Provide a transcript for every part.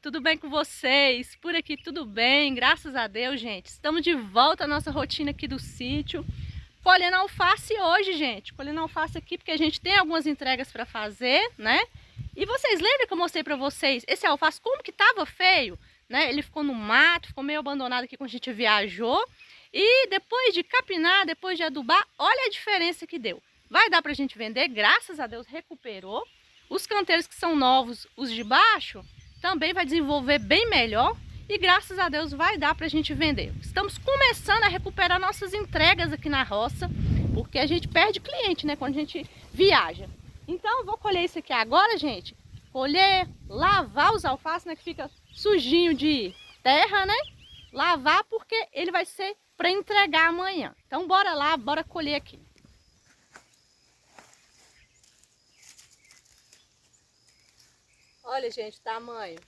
tudo bem com vocês? Por aqui tudo bem, graças a Deus, gente. Estamos de volta à nossa rotina aqui do sítio. Colhendo alface hoje, gente. Colhendo alface aqui porque a gente tem algumas entregas para fazer, né? E vocês lembram que eu mostrei para vocês esse alface como que tava feio, né? Ele ficou no mato, ficou meio abandonado aqui quando a gente viajou. E depois de capinar, depois de adubar, olha a diferença que deu. Vai dar pra gente vender, graças a Deus recuperou. Os canteiros que são novos, os de baixo, também vai desenvolver bem melhor e graças a Deus vai dar para a gente vender. Estamos começando a recuperar nossas entregas aqui na roça, porque a gente perde cliente, né, quando a gente viaja. Então vou colher isso aqui agora, gente. Colher, lavar os alfaces, né, que fica sujinho de terra, né? Lavar porque ele vai ser para entregar amanhã. Então bora lá, bora colher aqui. Olha, gente, o tamanho.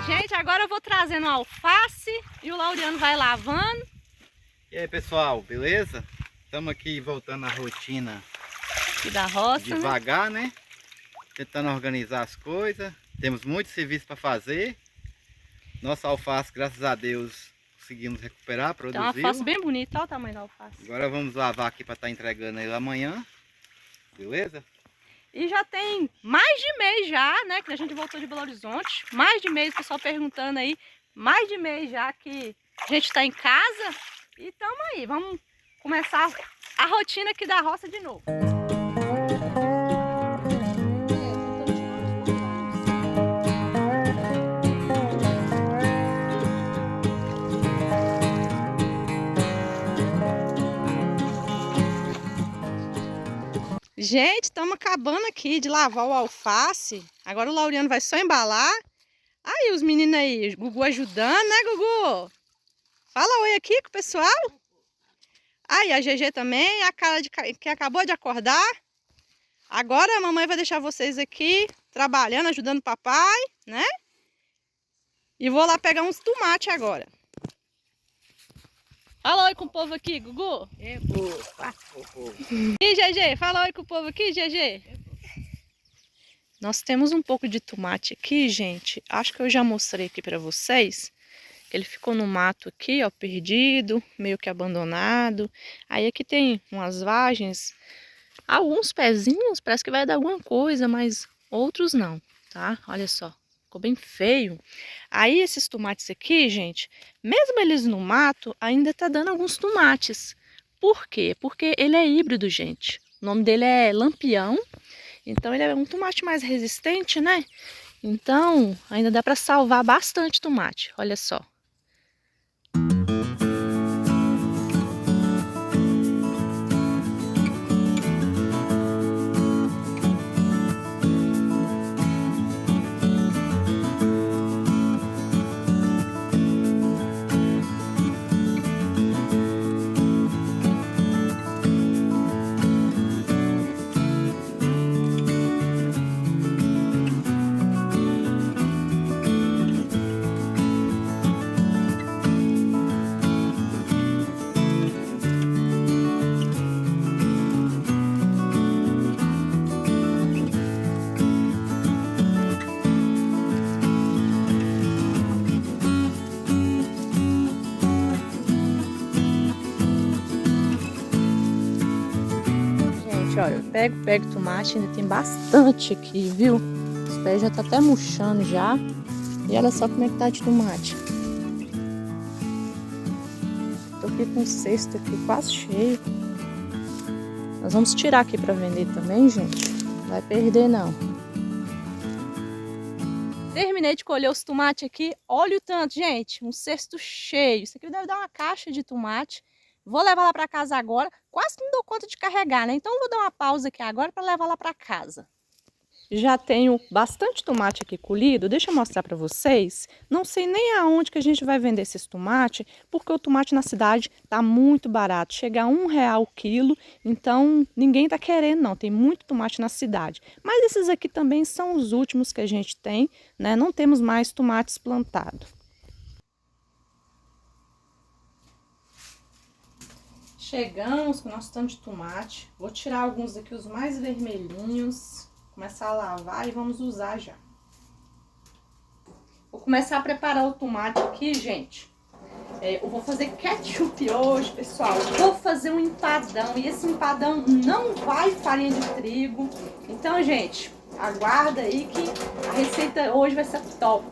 Gente, agora eu vou trazendo a alface e o Laureano vai lavando. E aí, pessoal, beleza? Estamos aqui voltando à rotina Aqui da roça, devagar, né? Tentando organizar as coisas. Temos muito serviço para fazer. Nossa alface, graças a Deus, conseguimos recuperar, Tem uma produziu. alface bem bonita, olha o tamanho da alface. Agora vamos lavar aqui para estar entregando ele amanhã. Beleza? E já tem mais de mês já, né, que a gente voltou de Belo Horizonte. Mais de mês, o pessoal perguntando aí. Mais de mês já que a gente está em casa. E estamos aí, vamos começar a rotina aqui da roça de novo. Gente, estamos acabando aqui de lavar o alface. Agora o Laureano vai só embalar. Aí os meninos aí, Gugu ajudando, né, Gugu? Fala oi aqui com o pessoal. Aí a GG também, a cara de que acabou de acordar. Agora a mamãe vai deixar vocês aqui trabalhando, ajudando o papai, né? E vou lá pegar uns tomates agora. Fala oi com o povo aqui, Gugu. E GG, fala oi com o povo aqui, GG. Nós temos um pouco de tomate aqui, gente. Acho que eu já mostrei aqui pra vocês. Ele ficou no mato aqui, ó, perdido, meio que abandonado. Aí aqui tem umas vagens, alguns pezinhos, parece que vai dar alguma coisa, mas outros não, tá? Olha só, ficou bem feio. Aí esses tomates aqui, gente, mesmo eles no mato, ainda tá dando alguns tomates. Por quê? Porque ele é híbrido, gente. O nome dele é Lampião. Então ele é um tomate mais resistente, né? Então ainda dá para salvar bastante tomate, olha só. Olha, eu pego tomate, ainda tem bastante aqui, viu? Os pés já tá até murchando já. E olha só como é que tá de tomate. Tô aqui com um cesto aqui quase cheio. Nós vamos tirar aqui para vender também, gente. Não vai perder não. Terminei de colher os tomates aqui. Olha o tanto, gente. Um cesto cheio. Isso aqui deve dar uma caixa de tomate. Vou levar lá para casa agora. Quase que não dou conta de carregar, né? Então, vou dar uma pausa aqui agora para levar lá para casa. Já tenho bastante tomate aqui colhido, deixa eu mostrar para vocês. Não sei nem aonde que a gente vai vender esses tomates, porque o tomate na cidade tá muito barato, chega a R$ 1 o quilo, então ninguém tá querendo não, tem muito tomate na cidade. Mas esses aqui também são os últimos que a gente tem, né? Não temos mais tomates plantados. Chegamos com o nosso tanto de tomate, vou tirar alguns aqui, os mais vermelhinhos. Começar a lavar e vamos usar já. Vou começar a preparar o tomate aqui, gente. Eu vou fazer ketchup hoje, pessoal. Vou fazer um empadão e esse empadão não vai farinha de trigo. Então, gente, aguarda aí que a receita hoje vai ser top.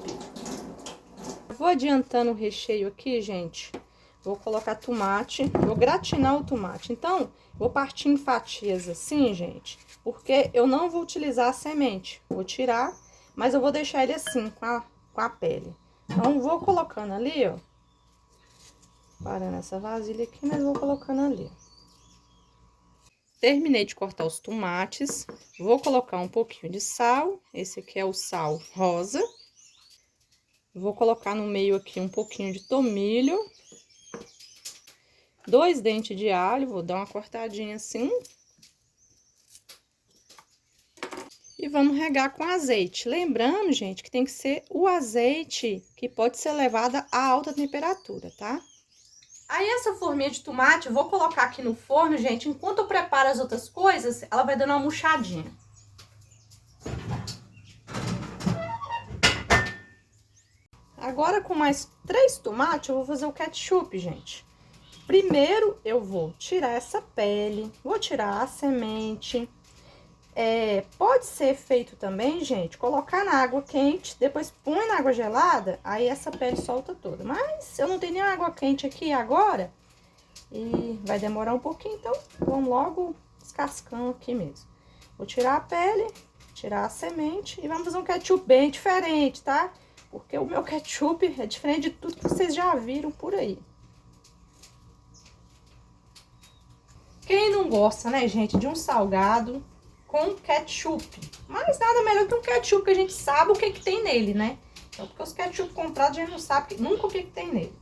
Vou adiantando o recheio aqui, gente. Vou colocar tomate, vou gratinar o tomate. Então, vou partir em fatias assim, gente, porque eu não vou utilizar a semente. Vou tirar, mas eu vou deixar ele assim, com a pele. Então, vou colocando ali, ó. Parando essa vasilha aqui, mas vou colocando ali. Terminei de cortar os tomates. Vou colocar um pouquinho de sal. Esse aqui é o sal rosa. Vou colocar no meio aqui um pouquinho de tomilho. 2 dentes de alho, vou dar uma cortadinha assim. E vamos regar com azeite. Lembrando, gente, que tem que ser o azeite que pode ser levado a alta temperatura, tá? Aí essa forminha de tomate eu vou colocar aqui no forno, gente. Enquanto eu preparo as outras coisas, ela vai dando uma murchadinha. Agora com mais 3 tomates eu vou fazer o ketchup, gente. Primeiro, eu vou tirar essa pele, vou tirar a semente. Pode ser feito também, gente, colocar na água quente, depois põe na água gelada, aí essa pele solta toda. Mas eu não tenho nem água quente aqui agora e vai demorar um pouquinho, então vamos logo descascando aqui mesmo. Vou tirar a pele, tirar a semente e vamos fazer um ketchup bem diferente, tá? Porque o meu ketchup é diferente de tudo que vocês já viram por aí. Quem não gosta, né, gente, de um salgado com ketchup? Mas nada melhor que um ketchup que a gente sabe o que que tem nele, né? Então, porque os ketchup comprados a gente não sabe nunca o que que tem nele.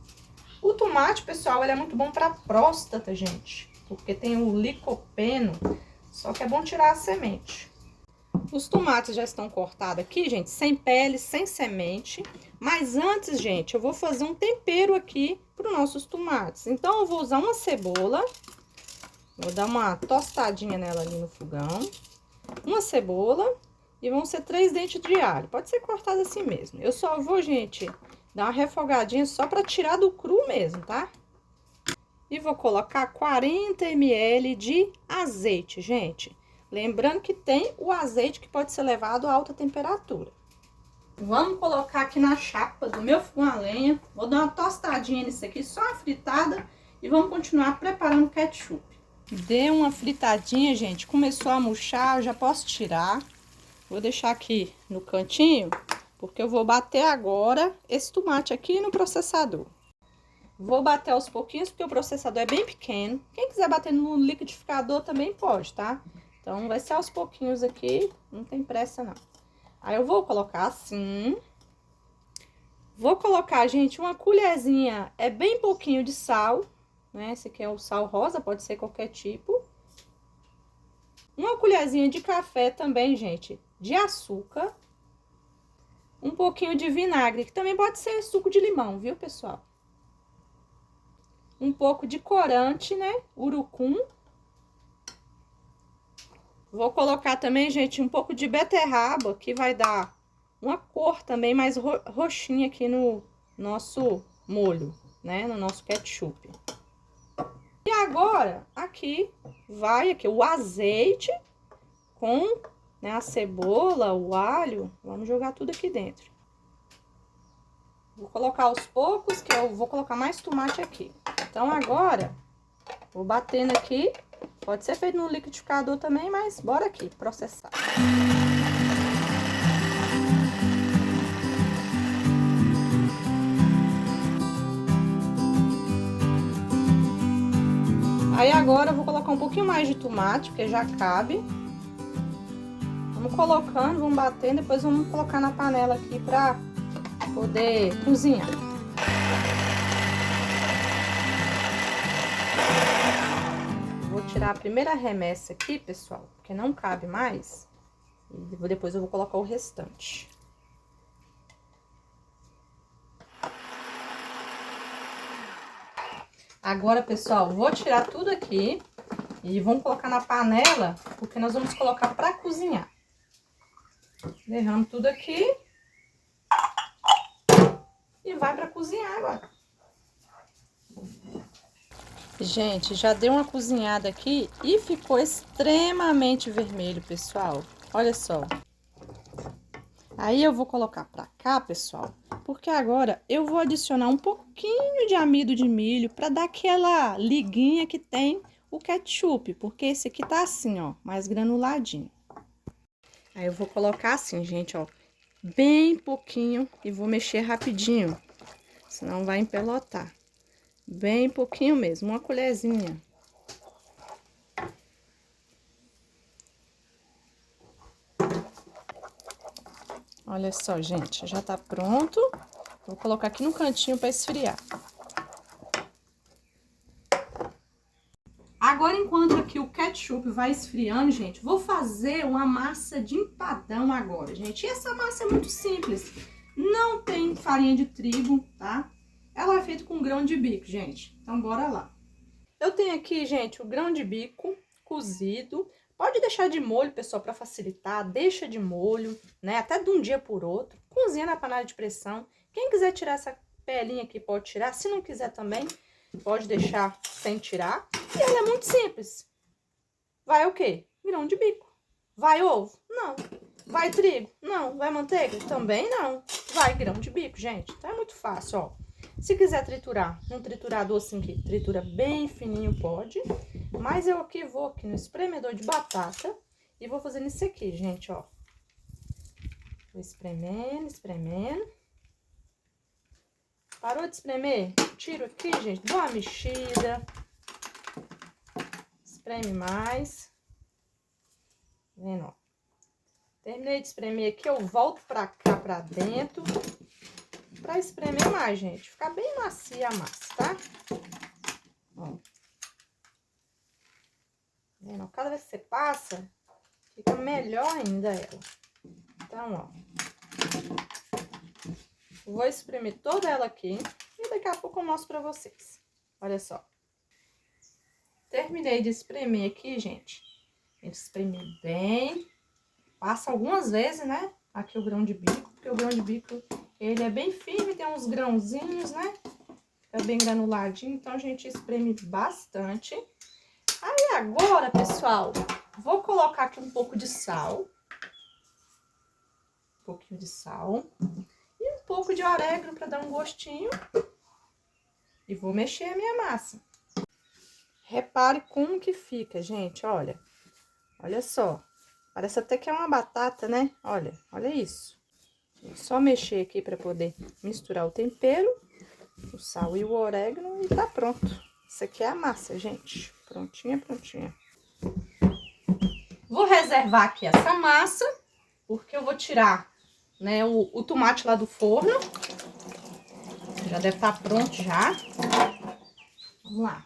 O tomate, pessoal, ele é muito bom pra próstata, gente. Porque tem o licopeno, só que é bom tirar a semente. Os tomates já estão cortados aqui, gente, sem pele, sem semente. Mas antes, gente, eu vou fazer um tempero aqui para os nossos tomates. Então, eu vou usar uma cebola. Vou dar uma tostadinha nela ali no fogão. Uma cebola e vão ser 3 dentes de alho. Pode ser cortado assim mesmo. Eu só vou, gente, dar uma refogadinha só para tirar do cru mesmo, tá? E vou colocar 40 ml de azeite, gente. Lembrando que tem o azeite que pode ser levado a alta temperatura. Vamos colocar aqui na chapa do meu fogão a lenha. Vou dar uma tostadinha nisso aqui, só uma fritada. E vamos continuar preparando o ketchup. Deu uma fritadinha, gente, começou a murchar, eu já posso tirar. Vou deixar aqui no cantinho, porque eu vou bater agora esse tomate aqui no processador. Vou bater aos pouquinhos, porque o processador é bem pequeno. Quem quiser bater no liquidificador também pode, tá? Então, vai ser aos pouquinhos aqui, não tem pressa não. Aí, eu vou colocar assim. Vou colocar, gente, uma colherzinha, é bem pouquinho de sal, né? Esse aqui é o sal rosa, pode ser qualquer tipo. Uma colherzinha de café também, gente, de açúcar. Um pouquinho de vinagre, que também pode ser suco de limão, viu, pessoal? Um pouco de corante, né? Urucum. Vou colocar também, gente, um pouco de beterraba, que vai dar uma cor também mais roxinha aqui no nosso molho, né? No nosso ketchup. E agora, aqui vai o azeite com, né, a cebola, o alho. Vamos jogar tudo aqui dentro. Vou colocar aos poucos, que eu vou colocar mais tomate aqui. Então, agora, vou batendo aqui. Pode ser feito no liquidificador também, mas bora aqui processar. Aí agora eu vou colocar um pouquinho mais de tomate, porque já cabe. Vamos colocando, vamos batendo, depois vamos colocar na panela aqui pra poder cozinhar. Vou tirar a primeira remessa aqui, pessoal, porque não cabe mais. E depois eu vou colocar o restante. Agora, pessoal, vou tirar tudo aqui e vamos colocar na panela, porque nós vamos colocar para cozinhar. Derramo tudo aqui e vai para cozinhar agora. Gente, já deu uma cozinhada aqui e ficou extremamente vermelho, pessoal. Olha só. Aí eu vou colocar pra cá, pessoal, porque agora eu vou adicionar um pouquinho de amido de milho pra dar aquela liguinha que tem o ketchup, porque esse aqui tá assim, ó, mais granuladinho. Aí eu vou colocar assim, gente, ó, bem pouquinho e vou mexer rapidinho, senão vai empelotar. Bem pouquinho mesmo, uma colherzinha. Olha só, gente, já tá pronto. Vou colocar aqui no cantinho para esfriar. Agora, enquanto aqui o ketchup vai esfriando, gente, vou fazer uma massa de empadão agora, gente. E essa massa é muito simples. Não tem farinha de trigo, tá? Ela é feita com grão de bico, gente. Então, bora lá. Eu tenho aqui, gente, o grão de bico cozido. Pode deixar de molho, pessoal, para facilitar. Deixa de molho, né? Até de um dia por outro. Cozinha na panela de pressão. Quem quiser tirar essa pelinha aqui, pode tirar. Se não quiser também, pode deixar sem tirar. E ela é muito simples. Vai o quê? Grão de bico. Vai ovo? Não. Vai trigo? Não. Vai manteiga? Também não. Vai grão de bico, gente. Então é muito fácil, ó. Se quiser triturar, um triturador assim que tritura bem fininho, pode. Mas eu aqui vou aqui no espremedor de batata e vou fazendo isso aqui, gente, ó. Vou espremendo, espremendo. Parou de espremer? Tiro aqui, gente, dou uma mexida. Espreme mais. Vendo, ó. Terminei de espremer aqui, eu volto pra cá, pra dentro. Pra espremer mais, gente. Ficar bem macia a massa, tá? Ó. Vendo? Cada vez que você passa, fica melhor ainda ela. Então, ó. Vou espremer toda ela aqui e daqui a pouco eu mostro pra vocês. Olha só. Terminei de espremer aqui, gente. A gente espreme bem. Passa algumas vezes, né? Aqui o grão de bico, porque o grão de bico, ele é bem firme, tem uns grãozinhos, né? Fica bem granuladinho, então a gente espreme bastante. Aí agora, pessoal, vou colocar aqui um pouco de sal. Um pouquinho de sal. E um pouco de orégano para dar um gostinho. E vou mexer a minha massa. Repare como que fica, gente, olha. Olha só. Parece até que é uma batata, né? Olha, olha isso. É só mexer aqui para poder misturar o tempero, o sal e o orégano e tá pronto. Isso aqui é a massa, gente. Prontinha, prontinha. Vou reservar aqui essa massa, porque eu vou tirar, né, o tomate lá do forno. Já deve estar pronto já. Vamos lá.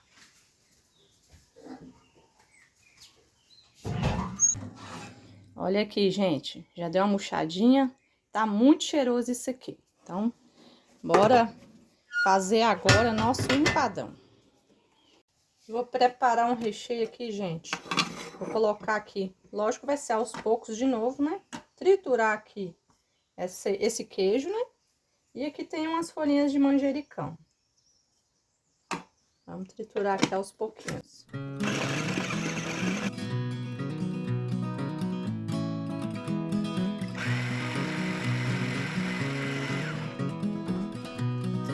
Olha aqui, gente. Já deu uma murchadinha. Tá muito cheiroso isso aqui. Então, bora fazer agora nosso empadão. Vou preparar um recheio aqui, gente. Vou colocar aqui, lógico que vai ser aos poucos de novo, né? Triturar aqui esse queijo, né? E aqui tem umas folhinhas de manjericão. Vamos triturar aqui aos pouquinhos.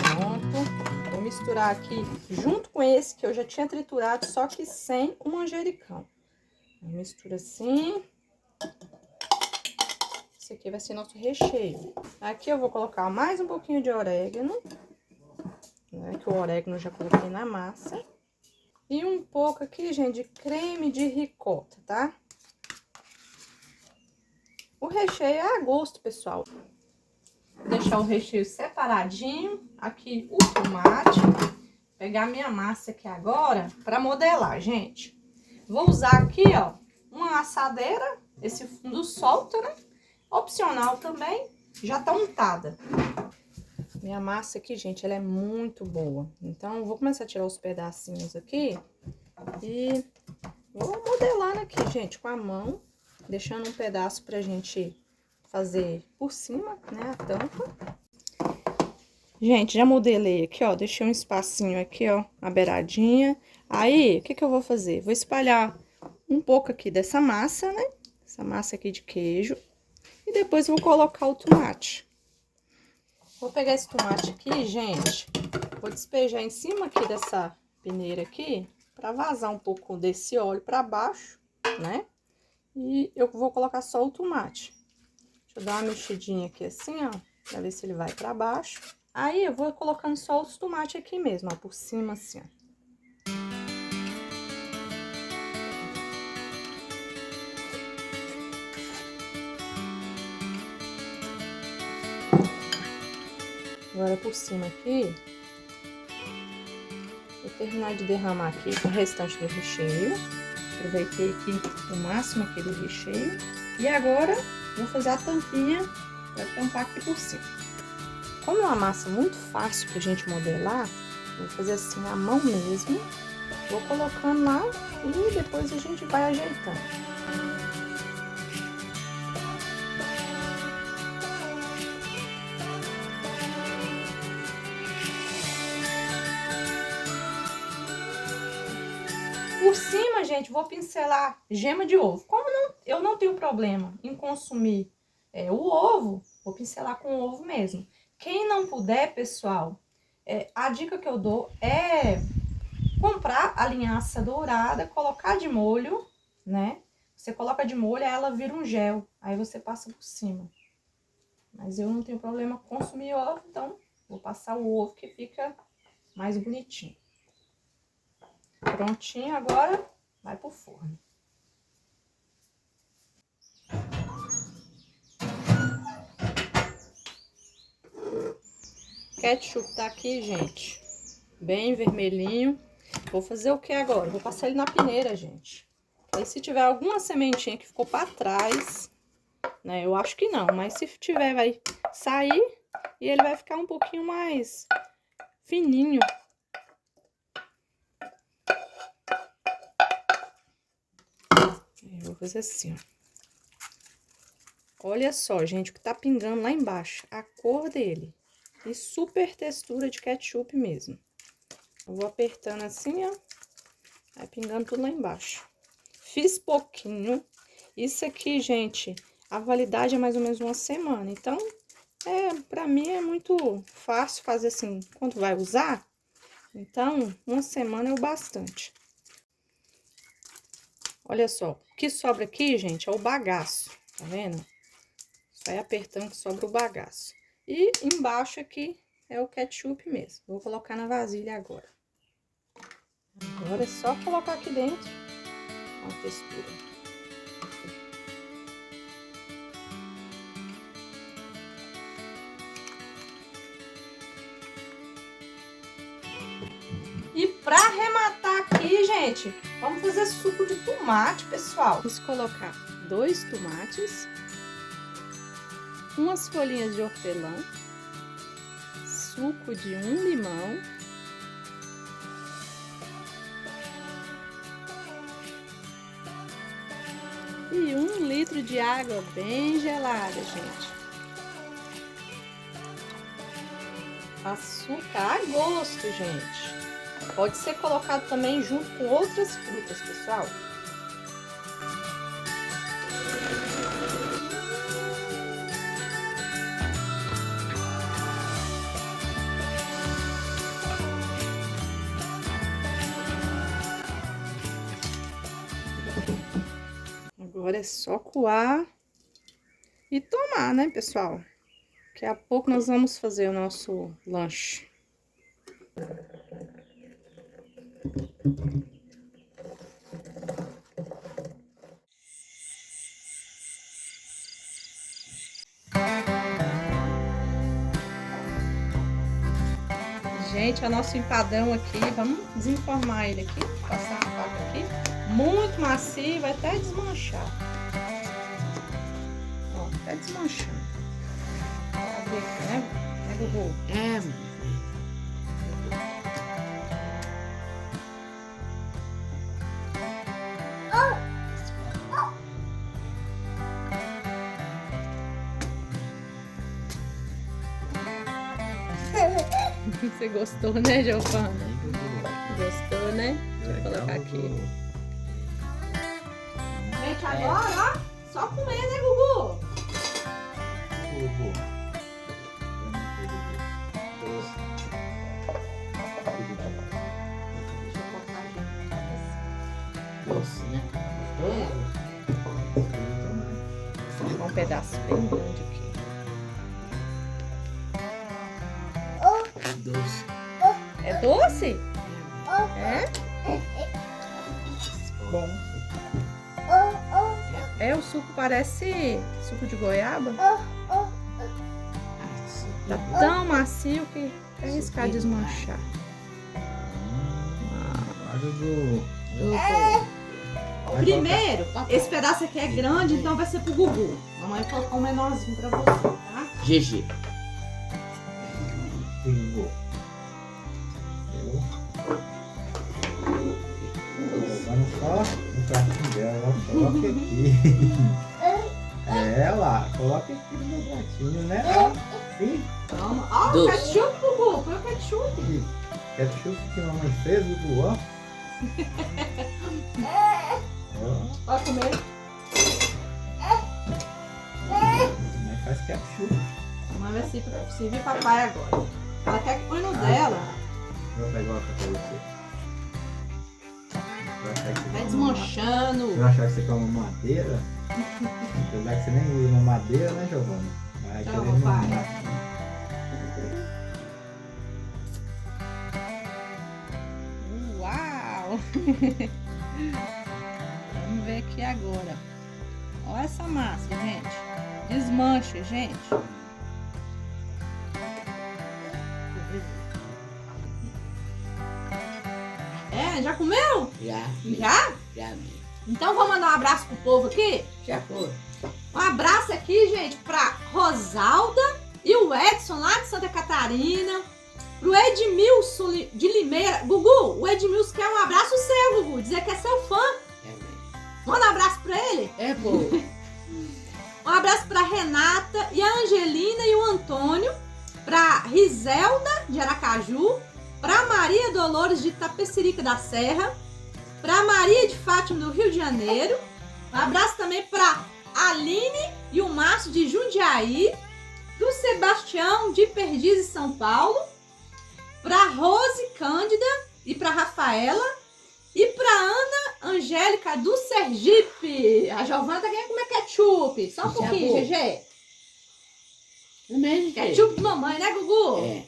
Pronto. Vou misturar aqui junto com esse que eu já tinha triturado, só que sem o manjericão. Mistura assim. Esse aqui vai ser nosso recheio. Aqui eu vou colocar mais um pouquinho de orégano, né? Que o orégano eu já coloquei na massa. E um pouco aqui, gente, de creme de ricota, tá? O recheio é a gosto, pessoal. Vou deixar o recheio separadinho. Aqui o tomate. Pegar minha massa aqui agora para modelar, gente. Vou usar aqui, ó, uma assadeira. Esse fundo solta, né? Opcional também. Já tá untada. Minha massa aqui, gente, ela é muito boa. Então, eu vou começar a tirar os pedacinhos aqui. E vou modelando aqui, gente, com a mão. Deixando um pedaço pra gente fazer por cima, né, a tampa. Gente, já modelei aqui, ó, deixei um espacinho aqui, ó, na beiradinha. Aí, o que que eu vou fazer? Vou espalhar um pouco aqui dessa massa, né? Essa massa aqui de queijo. E depois vou colocar o tomate. Vou pegar esse tomate aqui, gente. Vou despejar em cima aqui dessa peneira aqui, pra vazar um pouco desse óleo pra baixo, né? E eu vou colocar só o tomate. Deixa eu dar uma mexidinha aqui assim, ó, pra ver se ele vai pra baixo. Aí, eu vou colocando só os tomates aqui mesmo, ó, por cima assim, ó. Agora, por cima aqui, vou terminar de derramar aqui o restante do recheio. Aproveitei aqui o máximo aqui do recheio. E agora, vou fazer a tampinha para tampar aqui por cima. Como é uma massa muito fácil pra gente modelar, vou fazer assim à mão mesmo. Vou colocando lá e depois a gente vai ajeitando. Por cima, gente, vou pincelar gema de ovo. Como eu não tenho problema em consumir o ovo, vou pincelar com o ovo mesmo. Quem não puder, pessoal, a dica que eu dou é comprar a linhaça dourada, colocar de molho, né? Você coloca de molho, aí ela vira um gel, aí você passa por cima. Mas eu não tenho problema com consumir ovo, então vou passar o ovo que fica mais bonitinho. Prontinho, agora vai pro forno. O ketchup tá aqui, gente, bem vermelhinho. Vou fazer o que agora? Vou passar ele na peneira, gente. Aí se tiver alguma sementinha que ficou pra trás, né, eu acho que não, mas se tiver vai sair e ele vai ficar um pouquinho mais fininho. Eu vou fazer assim, ó. Olha só, gente, o que tá pingando lá embaixo, a cor dele. E super textura de ketchup mesmo. Eu vou apertando assim, ó. Vai pingando tudo lá embaixo. Fiz pouquinho. Isso aqui, gente, a validade é mais ou menos uma semana. Então, pra mim é muito fácil fazer assim, quando vai usar. Então, uma semana é o bastante. Olha só, o que sobra aqui, gente, é o bagaço, tá vendo? Só vai apertando que sobra o bagaço. E embaixo aqui é o ketchup mesmo. Vou colocar na vasilha agora. Agora é só colocar aqui dentro. Olha a textura. E pra arrematar aqui, gente, vamos fazer suco de tomate, pessoal. Vamos colocar 2 tomates, umas folhinhas de hortelã, suco de 1 limão, e 1 litro de água bem gelada, gente. Açúcar a gosto, gente. Pode ser colocado também junto com outras frutas, pessoal. Agora é só coar e tomar, né, pessoal? Daqui a pouco nós vamos fazer o nosso lanche. Gente, é o nosso empadão aqui. Vamos desenformar ele aqui. Passar a faca aqui. Muito macio, vai até desmanchar. Ó, até desmanchando. Abre aqui, né, Gugu? É. Você gostou, né, Giovana? Gostou, né? Deixa eu colocar aqui. Gente, agora, ó, só comer, né, Gugu? Deixa eu cortar aqui. Doce, né? Vou pegar um pedaço bem grande aqui. Doce. É doce? É? Bom. É, o suco parece suco de goiaba. Tá tão macio que é arriscar desmanchar. Primeiro, esse pedaço aqui é grande, então vai ser pro Gugu. Mamãe vai colocar um menorzinho pra você, tá? GG. Olha só no pratinho dela, ela coloca aqui. É lá, coloca aqui no meu pratinho, né? Sim. Toma. Ó, o Doce. ketchup, Gugu. Põe o ketchup. Ketchup que a mamãe fez, Gugu, ó. Pode comer. Mamãe faz ketchup. Mamãe vai servir papai agora. Ela quer que põe no dela. Vou pegar uma pra você. Vai desmanchando. Você vai achar que você quer uma madeira? Apesar que você nem usa uma madeira, né, Giovana? Vai Toma, querer pai. mamar. Uau! Vamos ver aqui agora. Olha essa massa, gente. Desmancha, gente. É, já comeu? Já. Já? Já. Então vou mandar um abraço pro povo aqui. Já foi. Um abraço aqui, gente, pra Rosalda e o Edson lá de Santa Catarina. Pro Edmilson de Limeira. Gugu, o Edmilson quer um abraço seu, Gugu. Dizer que é seu fã. Manda um abraço pra ele. É bom. Um abraço pra Renata e a Angelina e o Antônio. Pra Riselda de Aracaju. Pra Maria Dolores de Tapecerica da Serra. Pra Maria de Fátima do Rio de Janeiro. Um abraço também pra Aline e o Márcio de Jundiaí. Do Sebastião de Perdizes, São Paulo. Pra Rose Cândida e pra Rafaela. E pra Ana Angélica do Sergipe. A Giovana tá querendo comer ketchup. Só um pouquinho, GG. Ketchup de mamãe, né, Gugu? É.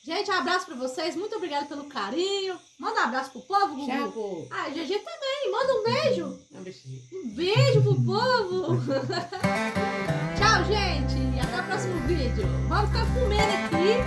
Gente, um abraço pra vocês. Muito obrigada pelo carinho. Manda um abraço pro povo, Gugu. Já foi. Ah, GG também. Manda um beijo. Não precisa. Um beijo pro povo. Tchau, gente. E até o próximo vídeo. Vamos ficar comendo aqui.